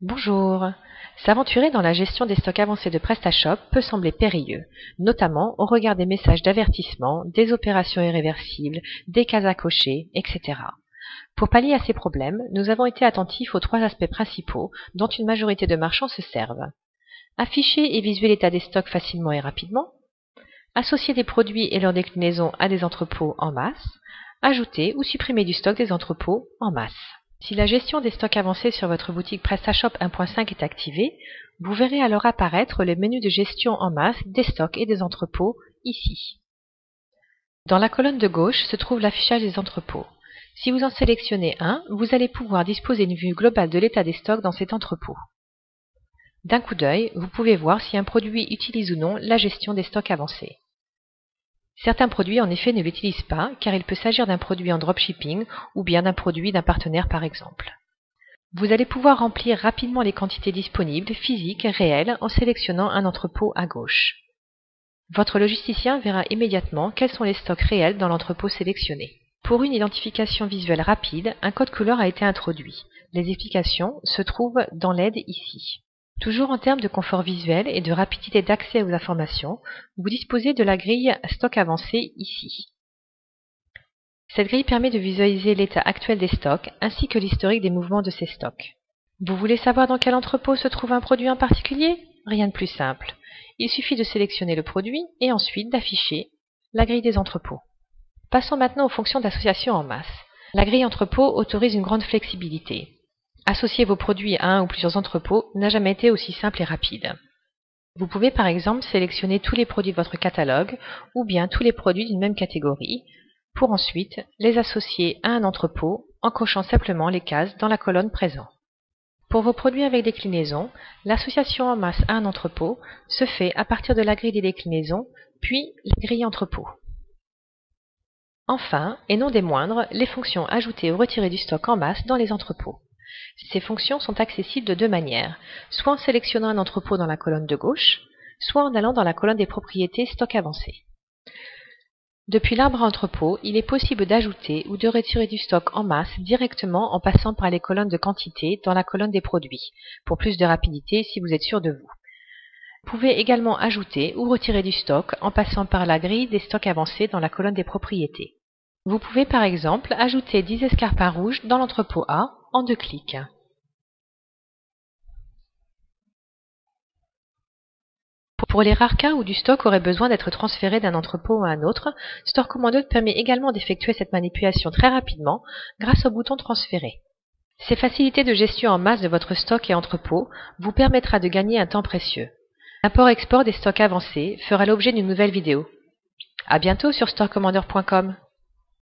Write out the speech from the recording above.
Bonjour. S'aventurer dans la gestion des stocks avancés de PrestaShop peut sembler périlleux, notamment au regard des messages d'avertissement, des opérations irréversibles, des cases à cocher, etc. Pour pallier à ces problèmes, nous avons été attentifs aux trois aspects principaux dont une majorité de marchands se servent. Afficher et visuer l'état des stocks facilement et rapidement, associer des produits et leurs déclinaisons à des entrepôts en masse, ajouter ou supprimer du stock des entrepôts en masse. Si la gestion des stocks avancés sur votre boutique PrestaShop 1.5 est activée, vous verrez alors apparaître le menu de gestion en masse des stocks et des entrepôts ici. Dans la colonne de gauche se trouve l'affichage des entrepôts. Si vous en sélectionnez un, vous allez pouvoir disposer d'une vue globale de l'état des stocks dans cet entrepôt. D'un coup d'œil, vous pouvez voir si un produit utilise ou non la gestion des stocks avancés. Certains produits en effet ne l'utilisent pas car il peut s'agir d'un produit en dropshipping ou bien d'un produit d'un partenaire par exemple. Vous allez pouvoir remplir rapidement les quantités disponibles, physiques, réelles, en sélectionnant un entrepôt à gauche. Votre logisticien verra immédiatement quels sont les stocks réels dans l'entrepôt sélectionné. Pour une identification visuelle rapide, un code couleur a été introduit. Les explications se trouvent dans l'aide ici. Toujours en termes de confort visuel et de rapidité d'accès aux informations, vous disposez de la grille Stock avancé ici. Cette grille permet de visualiser l'état actuel des stocks ainsi que l'historique des mouvements de ces stocks. Vous voulez savoir dans quel entrepôt se trouve un produit en particulier? Rien de plus simple. Il suffit de sélectionner le produit et ensuite d'afficher la grille des entrepôts. Passons maintenant aux fonctions d'association en masse. La grille entrepôt autorise une grande flexibilité. Associer vos produits à un ou plusieurs entrepôts n'a jamais été aussi simple et rapide. Vous pouvez par exemple sélectionner tous les produits de votre catalogue ou bien tous les produits d'une même catégorie pour ensuite les associer à un entrepôt en cochant simplement les cases dans la colonne Présent. Pour vos produits avec déclinaison, l'association en masse à un entrepôt se fait à partir de la grille des déclinaisons, puis la grille entrepôt. Enfin, et non des moindres, les fonctions ajouter ou retirer du stock en masse dans les entrepôts. Ces fonctions sont accessibles de deux manières, soit en sélectionnant un entrepôt dans la colonne de gauche, soit en allant dans la colonne des propriétés stock avancé. Depuis l'arbre à entrepôt, il est possible d'ajouter ou de retirer du stock en masse directement en passant par les colonnes de quantité dans la colonne des produits, pour plus de rapidité si vous êtes sûr de vous. Vous pouvez également ajouter ou retirer du stock en passant par la grille des stocks avancés dans la colonne des propriétés. Vous pouvez par exemple ajouter 10 escarpins rouges dans l'entrepôt A en 2 clics. Pour les rares cas où du stock aurait besoin d'être transféré d'un entrepôt à un autre, Store Commander permet également d'effectuer cette manipulation très rapidement grâce au bouton Transférer. Ces facilités de gestion en masse de votre stock et entrepôt vous permettra de gagner un temps précieux. L'import-export des stocks avancés fera l'objet d'une nouvelle vidéo. À bientôt sur storecommander.com.